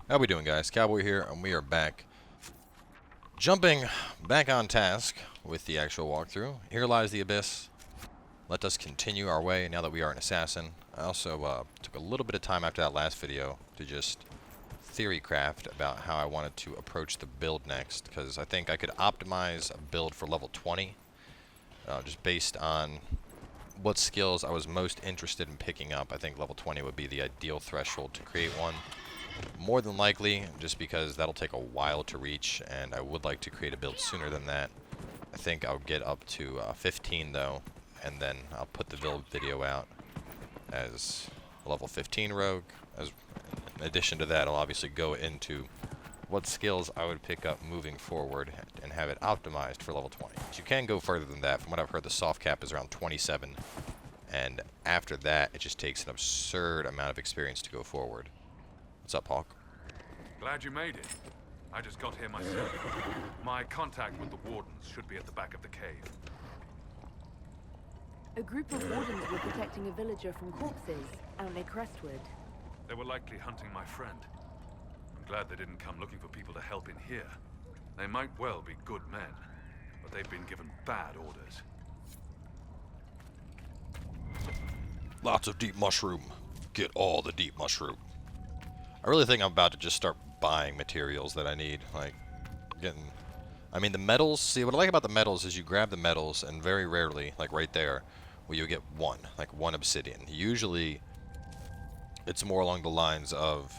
How we doing, guys? Cowboy here, and we are back. Jumping back on task with the actual walkthrough. Here lies the abyss. Let us continue our way now that we are an assassin. I also took a little bit of time after that last video to just theory craft about how I wanted to approach the build next, because I think I could optimize a build for level 20 just based on what skills I was most interested in picking up. I think level 20 would be the ideal threshold to create one. More than likely, just because that'll take a while to reach, and I would like to create a build sooner than that. I think I'll get up to 15 though, and then I'll put the build video out as a level 15 rogue. In addition to that, I'll obviously go into what skills I would pick up moving forward and have it optimized for level 20. But you can go further than that. From what I've heard, the soft cap is around 27, and after that, it just takes an absurd amount of experience to go forward. What's up, Hawk? Glad you made it. I just got here myself. My contact with the wardens should be at the back of the cave. A group of wardens were protecting a villager from corpses out near Crestwood. They were likely hunting my friend. I'm glad they didn't come looking for people to help in here. They might well be good men, but they've been given bad orders. Lots of deep mushroom. Get all the deep mushroom. I really think I'm about to just start buying materials that I need. Like, I mean, the metals, see, what I like about the metals is you grab the metals, and very rarely, like right there, will you get one, like one obsidian. Usually, it's more along the lines of,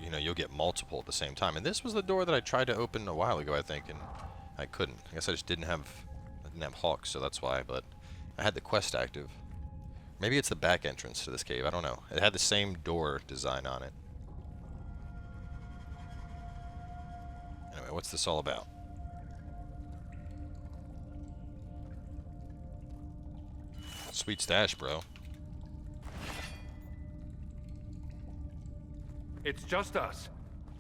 you know, you'll get multiple at the same time. And this was the door that I tried to open a while ago, I think, and I couldn't. I guess I just didn't have Hawks, so that's why, but I had the quest active. Maybe it's the back entrance to this cave, I don't know. It had the same door design on it. Anyway, what's this all about? Sweet stash, bro. It's just us.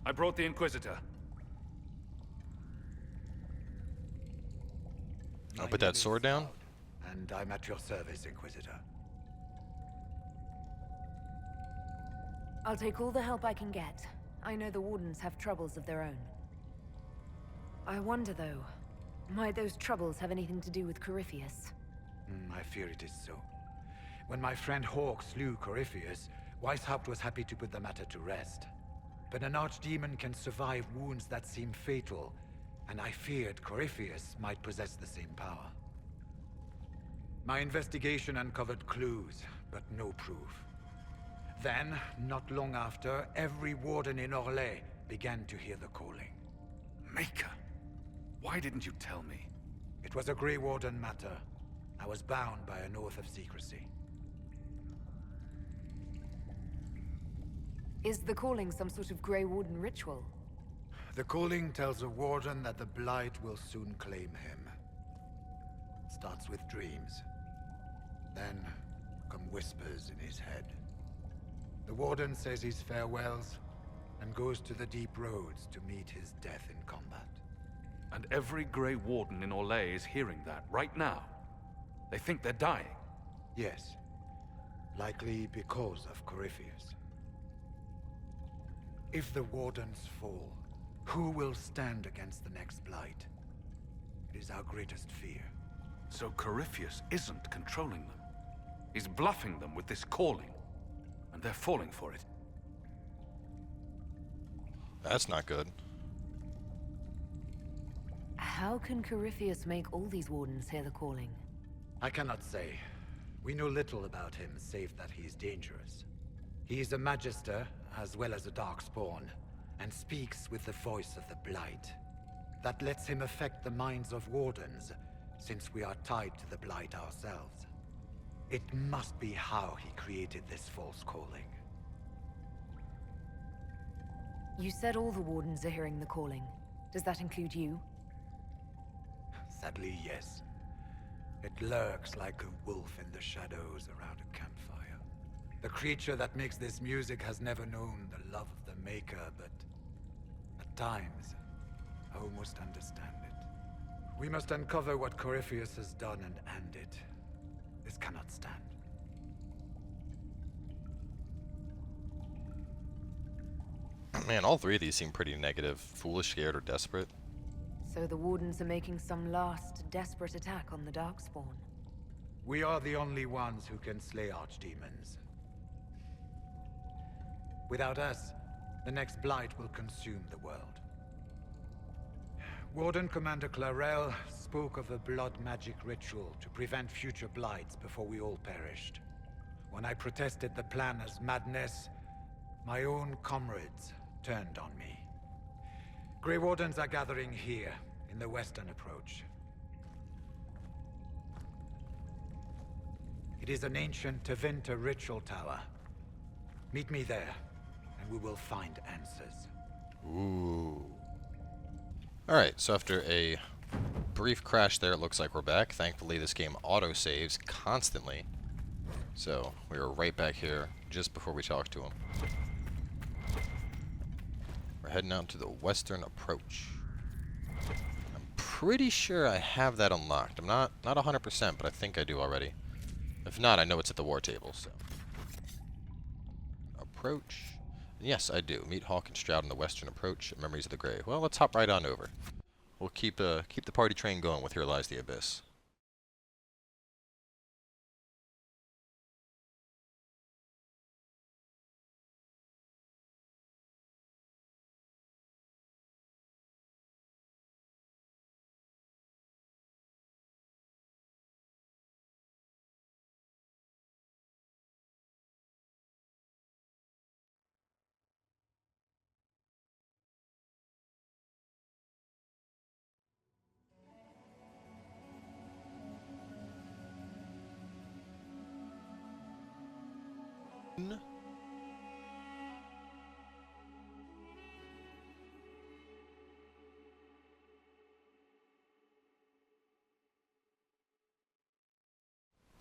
I brought the Inquisitor. I'll put that sword down. And I'm at your service, Inquisitor. I'll take all the help I can get. I know the wardens have troubles of their own. I wonder, though, might those troubles have anything to do with Corypheus? I fear it is so. When my friend Hawk slew Corypheus, Weishaupt was happy to put the matter to rest. But an archdemon can survive wounds that seem fatal, and I feared Corypheus might possess the same power. My investigation uncovered clues, but no proof. Then, not long after, every warden in Orlais began to hear the calling. Maker, why didn't you tell me? It was a Grey Warden matter. I was bound by an oath of secrecy. Is the calling some sort of Grey Warden ritual? The calling tells a warden that the Blight will soon claim him. Starts with dreams. Then come whispers in his head. The warden says his farewells and goes to the deep roads to meet his death in combat. And every Grey Warden in Orlais is hearing that right now. They think they're dying. Yes. Likely because of Corypheus. If the wardens fall, who will stand against the next Blight? It is our greatest fear. So Corypheus isn't controlling them. He's bluffing them with this calling. And they're falling for it. That's not good. How can Corypheus make all these wardens hear the calling? I cannot say. We know little about him, save that he is dangerous. He is a Magister, as well as a Darkspawn, and speaks with the voice of the Blight. That lets him affect the minds of wardens, since we are tied to the Blight ourselves. It must be how he created this false calling. You said all the wardens are hearing the calling. Does that include you? Sadly, yes. It lurks like a wolf in the shadows around a campfire. The creature that makes this music has never known the love of the Maker, but at times, I almost understand it. We must uncover what Corypheus has done and end it. This cannot stand. Man, all three of these seem pretty negative. Foolish, scared, or desperate. So the Wardens are making some last, desperate attack on the Darkspawn. We are the only ones who can slay archdemons. Without us, the next blight will consume the world. Warden Commander Clarel spoke of a blood magic ritual to prevent future blights before we all perished. When I protested the plan as madness, my own comrades turned on me. Grey Wardens are gathering here, in the western approach. It is an ancient Tevinter ritual tower. Meet me there, and we will find answers. Ooh. Alright, so after a brief crash there, it looks like we're back. Thankfully, this game auto-saves constantly. So, we are right back here just before we talk to him. We're heading out to the western approach. I'm pretty sure I have that unlocked. I'm not 100%, but I think I do already. If not, I know it's at the war table, so. Approach. Yes, I do. Meet Hawk and Stroud on the western approach. Memories of the Grey. Well, let's hop right on over. We'll keep the party train going with Here Lies the Abyss.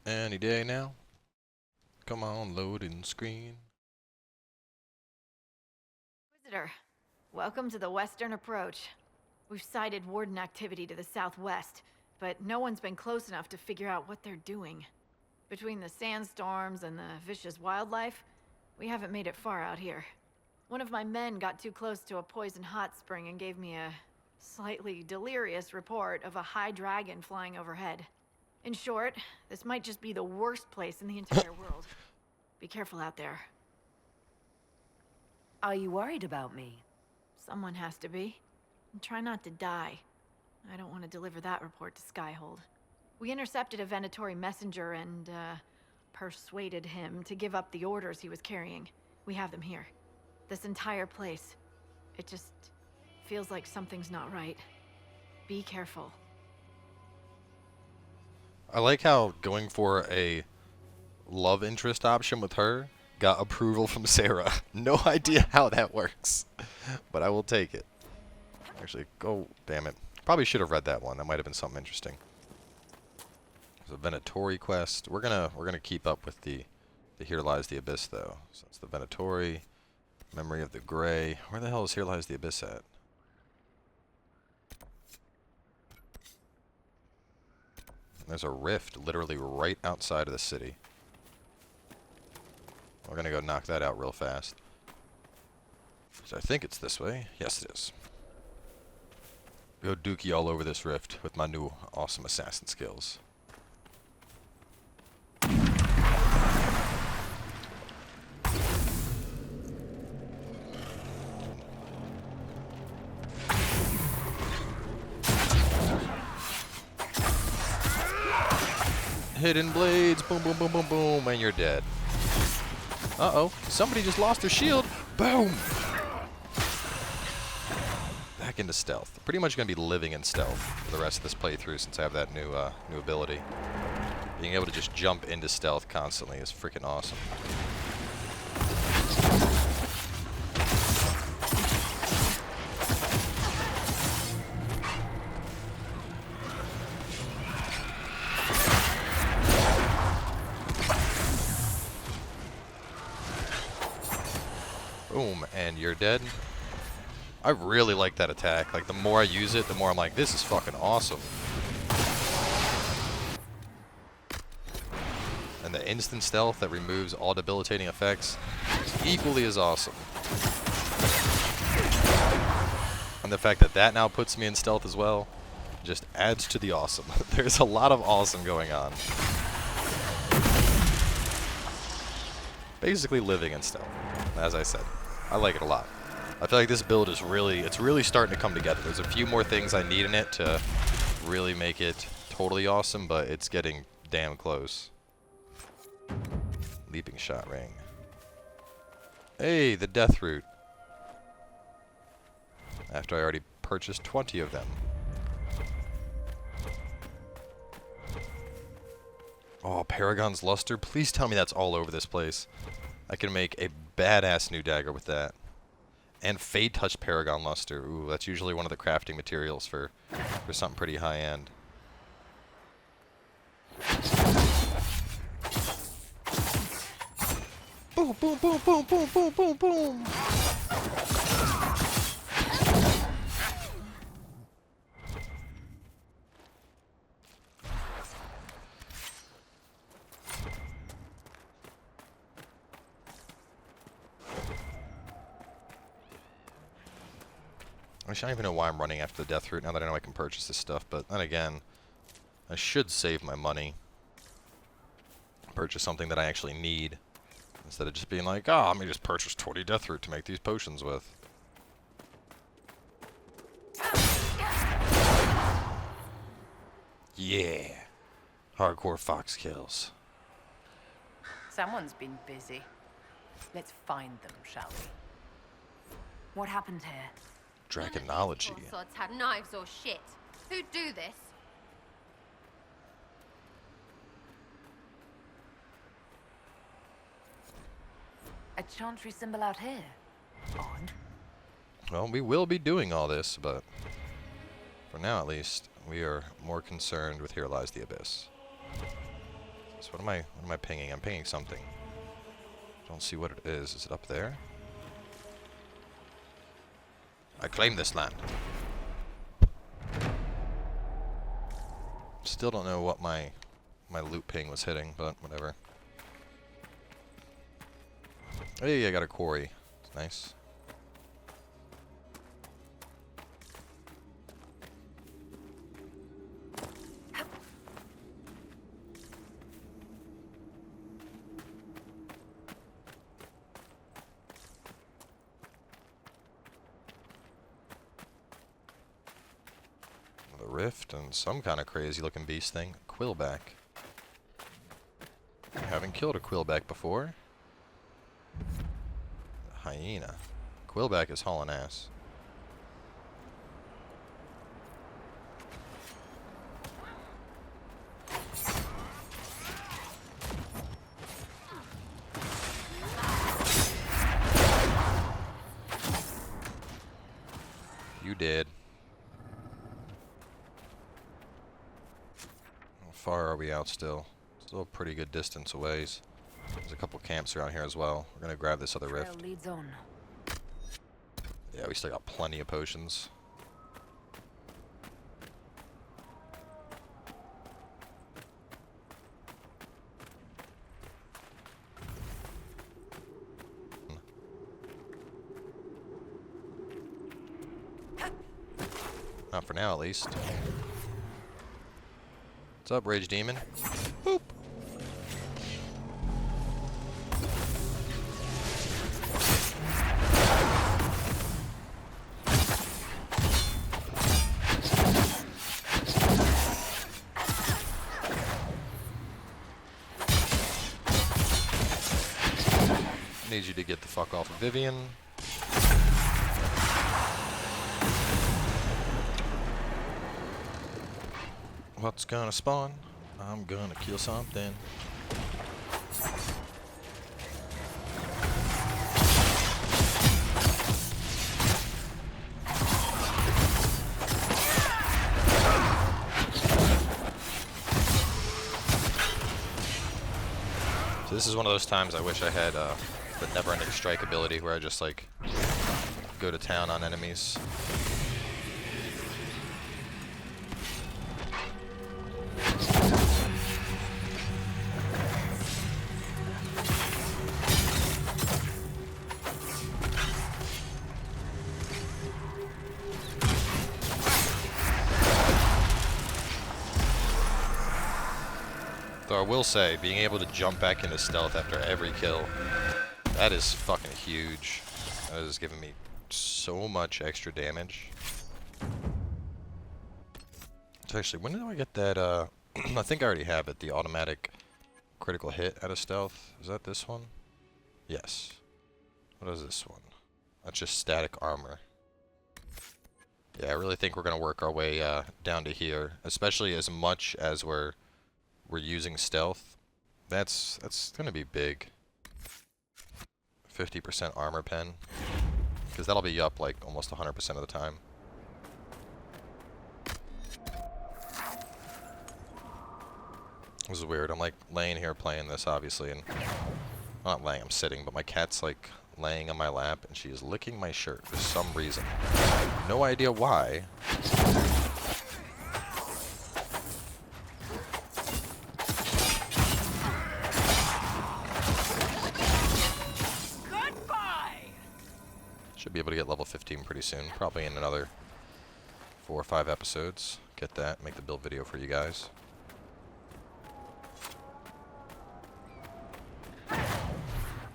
Any day now. Come on, loading screen. Visitor, welcome to the western approach. We've sighted Warden activity to the southwest, but no one's been close enough to figure out what they're doing. Between the sandstorms and the vicious wildlife, we haven't made it far out here. One of my men got too close to a poison hot spring and gave me a slightly delirious report of a high dragon flying overhead. In short, this might just be the worst place in the entire world. Be careful out there. Are you worried about me? Someone has to be. And try not to die. I don't want to deliver that report to Skyhold. We intercepted a Venatori messenger and, persuaded him to give up the orders he was carrying. We have them here. This entire place. It just feels like something's not right. Be careful. I like how going for a love interest option with her got approval from Sarah. No idea how that works, but I will take it. Actually, oh, damn it. Probably should have read that one. That might have been something interesting. There's a Venatori quest. We're gonna keep up with the Here Lies the Abyss, though. So it's the Venatori, Memory of the Grey. Where the hell is Here Lies the Abyss at? There's a rift literally right outside of the city. We're gonna go knock that out real fast. So I think it's this way. Yes, it is. Go dookie all over this rift with my new awesome assassin skills. Hidden blades, boom, boom, boom, boom, boom, and you're dead. Uh-oh, somebody just lost their shield. Boom! Back into stealth. Pretty much going to be living in stealth for the rest of this playthrough since I have that new ability. Being able to just jump into stealth constantly is freaking awesome. Boom, and you're dead. I really like that attack. Like, the more I use it, the more I'm like, this is fucking awesome. And the instant stealth that removes all debilitating effects is equally as awesome. And the fact that that now puts me in stealth as well just adds to the awesome. There's a lot of awesome going on. Basically living in stealth, as I said. I like it a lot. I feel like this build is it's really starting to come together. There's a few more things I need in it to really make it totally awesome, but it's getting damn close. Leaping shot ring. Hey, the death root. After I already purchased 20 of them. Oh, Paragon's Luster. Please tell me that's all over this place. I can make a badass new dagger with that. And Fade Touch Paragon Luster. Ooh, that's usually one of the crafting materials for something pretty high end. Boom, boom, boom, boom, boom, boom, boom, boom. I don't even know why I'm running after the death root now that I know I can purchase this stuff, but then again, I should save my money. Purchase something that I actually need, instead of just being like, oh, let me just purchase 20 death root to make these potions with. Yeah. Hardcore fox kills. Someone's been busy. Let's find them, shall we? What happened here? Draconology. Swords had knives or shit. Who'd do this? A chantry symbol out here. Odd. Well, we will be doing all this, but for now at least, we are more concerned with Here Lies the Abyss. So what am I pinging? I'm pinging something. Don't see what it is. Is it up there? I claim this land. Still don't know what my loot ping was hitting, but whatever. Hey, I got a quarry. It's nice. Rift and some kind of crazy looking beast thing. Quillback. I haven't killed a Quillback before. Hyena. Quillback is hauling ass. You did. How far are we out still? Still a pretty good distance away. There's a couple camps around here as well. We're gonna grab this other rift. Trail leads on. Yeah, we still got plenty of potions. Not for now, at least. What's up, Rage Demon? Boop! I need you to get the fuck off of Vivian. What's gonna spawn? I'm gonna kill something. So this is one of those times I wish I had the never-ending strike ability where I just like go to town on enemies. I will say, being able to jump back into stealth after every kill, that is fucking huge. That is giving me so much extra damage. So actually, when do I get that, I think I already have it, the automatic critical hit out of stealth. Is that this one? Yes. What is this one? That's just static armor. Yeah, I really think we're gonna work our way down to here, especially as much as we're using stealth. That's gonna be big. 50% armor pen, because that'll be up like almost 100% of the time. This is weird. I'm like laying here playing this, obviously, and I'm not laying. I'm sitting, but my cat's like laying on my lap, and she is licking my shirt for some reason. I have no idea why. Should be able to get level 15 pretty soon. Probably in another 4 or 5 episodes. Get that, make the build video for you guys.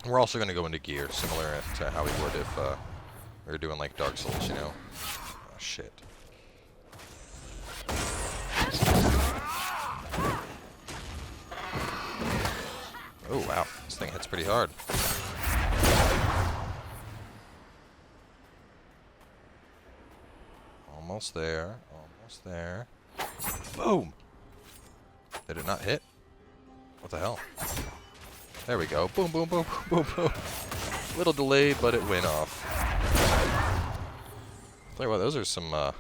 We're also going to go into gear, similar to how we would if we were doing like Dark Souls, you know? Oh, shit. Oh, wow. This thing hits pretty hard. Almost there. Almost there. Boom! Did it not hit? What the hell? There we go. Boom, boom, boom, boom, boom. Little delayed, but it went off. Tell you what, those are some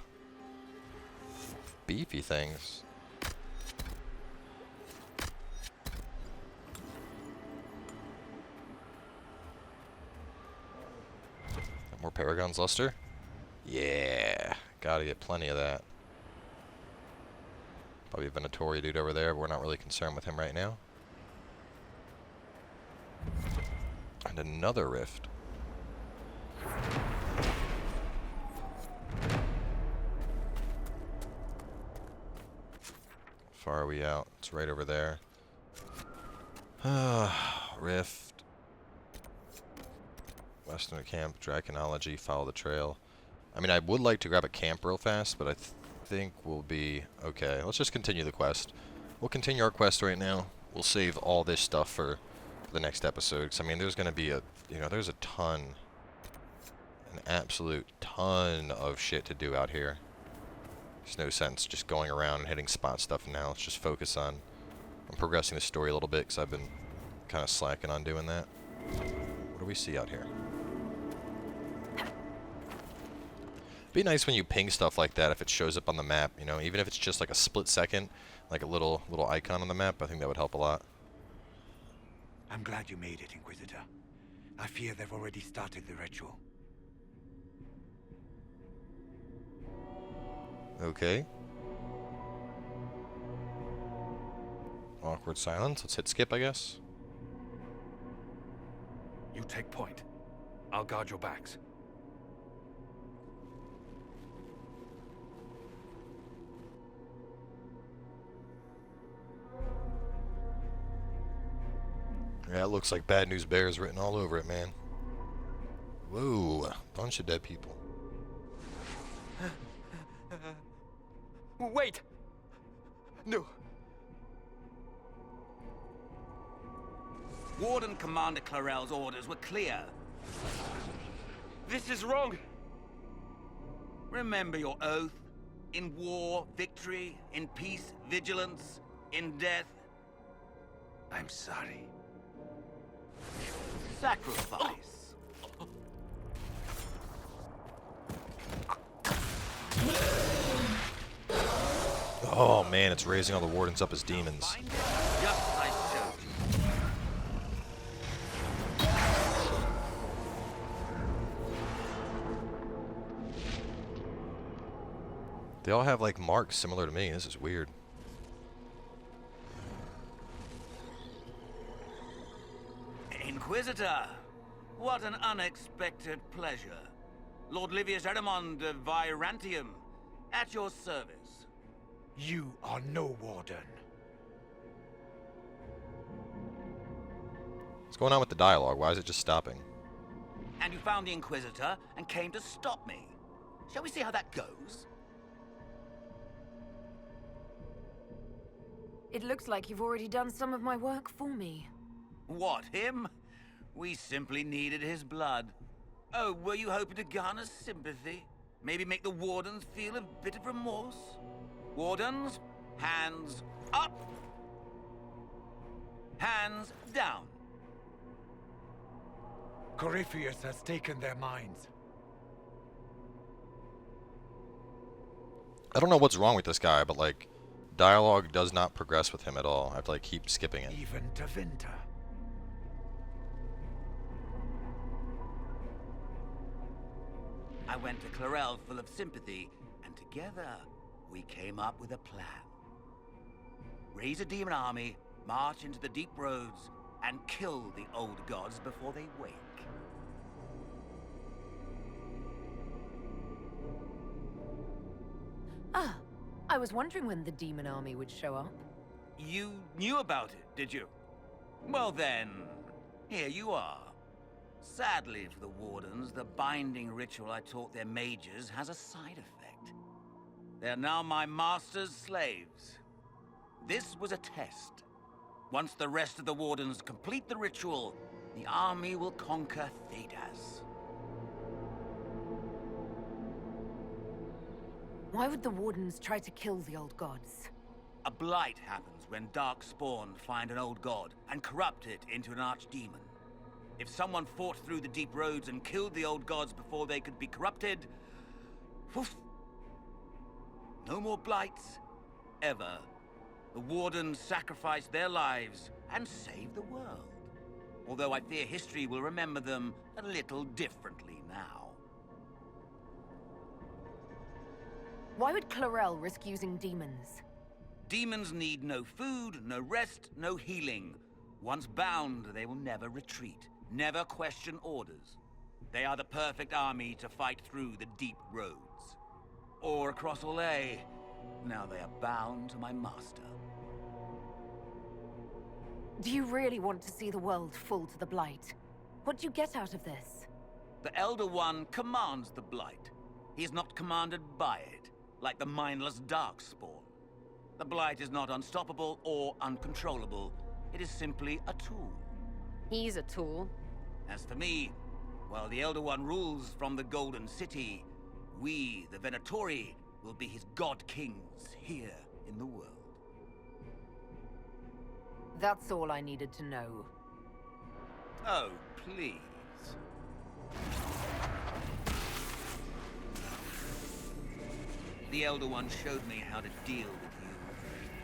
beefy things. More Paragon's Luster? Yeah. Gotta get plenty of that. Probably a Venatori dude over there, but we're not really concerned with him right now. And another rift. How far are we out? It's right over there. Rift. Western camp, Draconology, follow the trail. I mean, I would like to grab a camp real fast, but I think we'll be okay. Let's just continue the quest. We'll continue our quest right now. We'll save all this stuff for the next episode. Because, I mean, there's going to be there's a ton, an absolute ton of shit to do out here. There's no sense just going around and hitting spot stuff now. Let's just focus on progressing the story a little bit, because I've been kind of slacking on doing that. What do we see out here? Be nice when you ping stuff like that if it shows up on the map, you know, even if it's just like a split second, like a little icon on the map. I think that would help a lot. I'm glad you made it, Inquisitor. I fear they've already started the ritual. Okay. Awkward silence. Let's hit skip, I guess. You take point. I'll guard your backs. Yeah, it looks like Bad News Bears written all over it, man. Whoa, bunch of dead people. Wait! No. Warden Commander Clarel's orders were clear. This is wrong. Remember your oath. In war, victory. In peace, vigilance. In death, I'm sorry. sacrifice. Oh man, it's raising all the wardens up as demons. Find it just as I showed you. They all have like marks similar to me. This is weird. Inquisitor, what an unexpected pleasure. Lord Livius Erimond of Virantium, at your service. You are no warden. What's going on with the dialogue? Why is it just stopping? And you found the Inquisitor and came to stop me. Shall we see how that goes? It looks like you've already done some of my work for me. What, him? We simply needed his blood. Oh, were you hoping to garner sympathy? Maybe make the Wardens feel a bit of remorse? Wardens, hands up! Hands down! Corypheus has taken their minds. I don't know what's wrong with this guy, but like, dialogue does not progress with him at all. I have to like keep skipping it. Even to Vinter. I went to Clarel full of sympathy, and together we came up with a plan. Raise a demon army, march into the deep roads, and kill the old gods before they wake. Ah, I was wondering when the demon army would show up. You knew about it, did you? Well then, here you are. Sadly for the Wardens, the binding ritual I taught their mages has a side effect. They're now my master's slaves. This was a test. Once the rest of the Wardens complete the ritual, the army will conquer Thedas. Why would the Wardens try to kill the old gods? A blight happens when dark spawn find an old god and corrupt it into an archdemon. If someone fought through the deep roads and killed the old gods before they could be corrupted, poof, no more blights, ever. The Wardens sacrificed their lives and saved the world. Although I fear history will remember them a little differently now. Why would Clarel risk using demons? Demons need no food, no rest, no healing. Once bound, they will never retreat, never question orders. They are the perfect army to fight through the deep roads. Or across Olay. Now they are bound to my master. Do you really want to see the world fall to the Blight? What do you get out of this? The Elder One commands the Blight. He is not commanded by it, like the mindless Darkspawn. The Blight is not unstoppable or uncontrollable. It is simply a tool. He's a tool. As for me, while the Elder One rules from the Golden City, we, the Venatori, will be his God Kings here in the world. That's all I needed to know. Oh, please. The Elder One showed me how to deal with you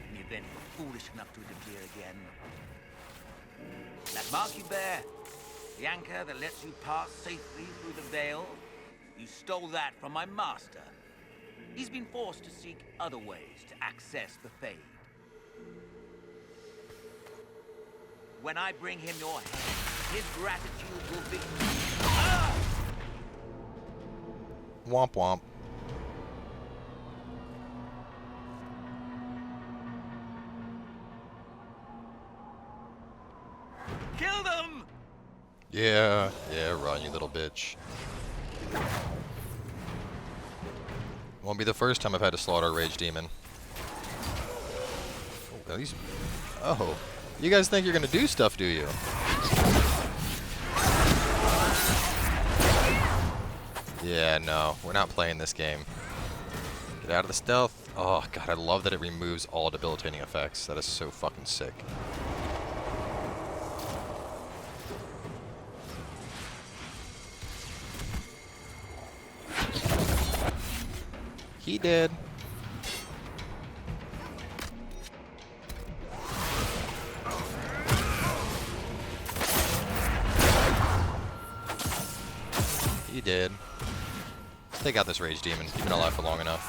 in the event you're foolish enough to interfere again. That mark you bear, the anchor that lets you pass safely through the veil, you stole that from my master. He's been forced to seek other ways to access the Fade. When I bring him your head, his gratitude will be... Ah! Womp womp. Kill them! Yeah, run, you little bitch. Won't be the first time I've had to slaughter a rage demon. Oh, these... Oh. You guys think you're gonna do stuff, do you? Yeah, no. We're not playing this game. Get out of the stealth. Oh, God, I love that it removes all debilitating effects. That is so fucking sick. He did. He did. Let's take out this rage demon. He's been alive for long enough.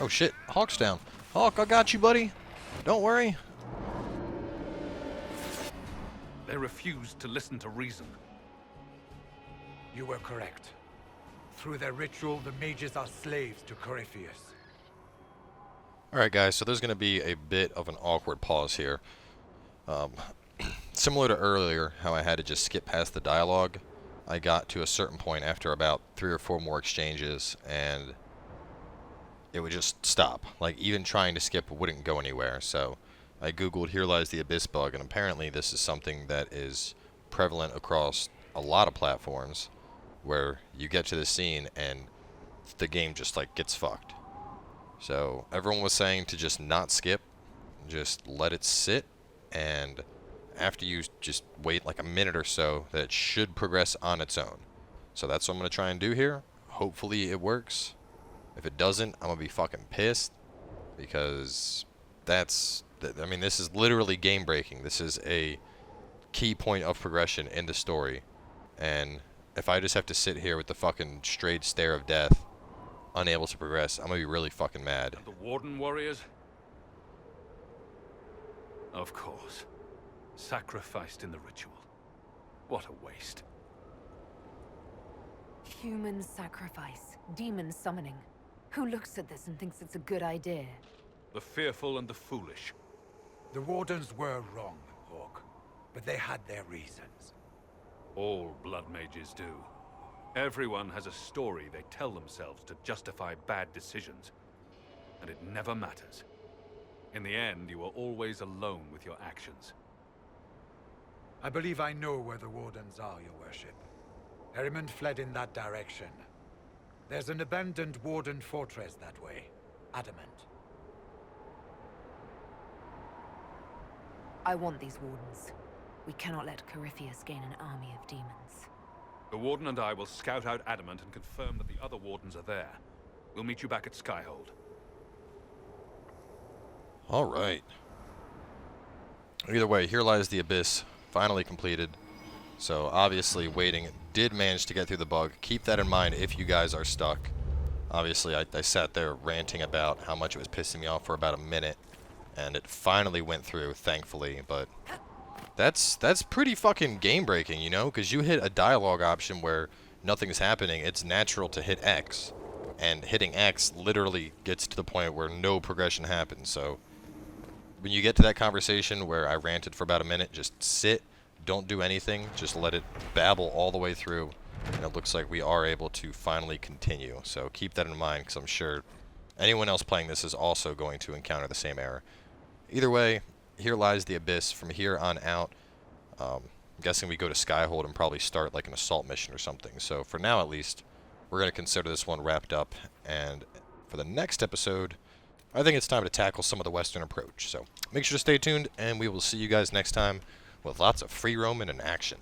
Oh shit, Hawk's down. Hawk, I got you, buddy. Don't worry. They refused to listen to reason. You were correct. Through their ritual, the mages are slaves to Corypheus. Alright guys, so there's going to be a bit of an awkward pause here. Similar to earlier, how I had to just skip past the dialogue, I got to a certain point after about 3 or 4 more exchanges, and it would just stop. Like, even trying to skip wouldn't go anywhere. So I googled Here Lies the Abyss bug, and apparently this is something that is prevalent across a lot of platforms, where you get to the scene and the game just like gets fucked. So everyone was saying to just not skip, just let it sit, and after you just wait like a minute or so, that it should progress on its own. So that's what I'm going to try and do here. Hopefully it works. If it doesn't, I'm going to be fucking pissed, because I mean, this is literally game breaking. This is a key point of progression in the story, and if I just have to sit here with the fucking straight stare of death, unable to progress, I'm going to be really fucking mad. And the Warden warriors? Of course. Sacrificed in the ritual. What a waste. Human sacrifice. Demon summoning. Who looks at this and thinks it's a good idea? The fearful and the foolish. The Wardens were wrong, Hawk. But they had their reasons. All blood mages do. Everyone has a story they tell themselves to justify bad decisions. And it never matters. In the end, you are always alone with your actions. I believe I know where the Wardens are, Your Worship. Herrimond fled in that direction. There's an abandoned Warden fortress that way. Adamant. I want these Wardens. We cannot let Corypheus gain an army of demons. The Warden and I will scout out Adamant and confirm that the other Wardens are there. We'll meet you back at Skyhold. Alright. Either way, Here Lies the Abyss, finally completed. So obviously waiting, did manage to get through the bug. Keep that in mind if you guys are stuck. Obviously I sat there ranting about how much it was pissing me off for about a minute, and it finally went through, thankfully, but that's pretty fucking game breaking, you know, because you hit a dialogue option where nothing's happening. It's natural to hit X, and hitting X literally gets to the point where no progression happens. So when you get to that conversation where I ranted for about a minute, just sit, don't do anything, just let it babble all the way through, and it looks like we are able to finally continue. So keep that in mind, because I'm sure anyone else playing this is also going to encounter the same error. Either way, Here Lies the Abyss. From here on out, I'm guessing we go to Skyhold and probably start like an assault mission or something. So for now at least, we're going to consider this one wrapped up, and for the next episode, I think it's time to tackle some of the Western approach. So make sure to stay tuned, and we will see you guys next time with lots of free roaming and action.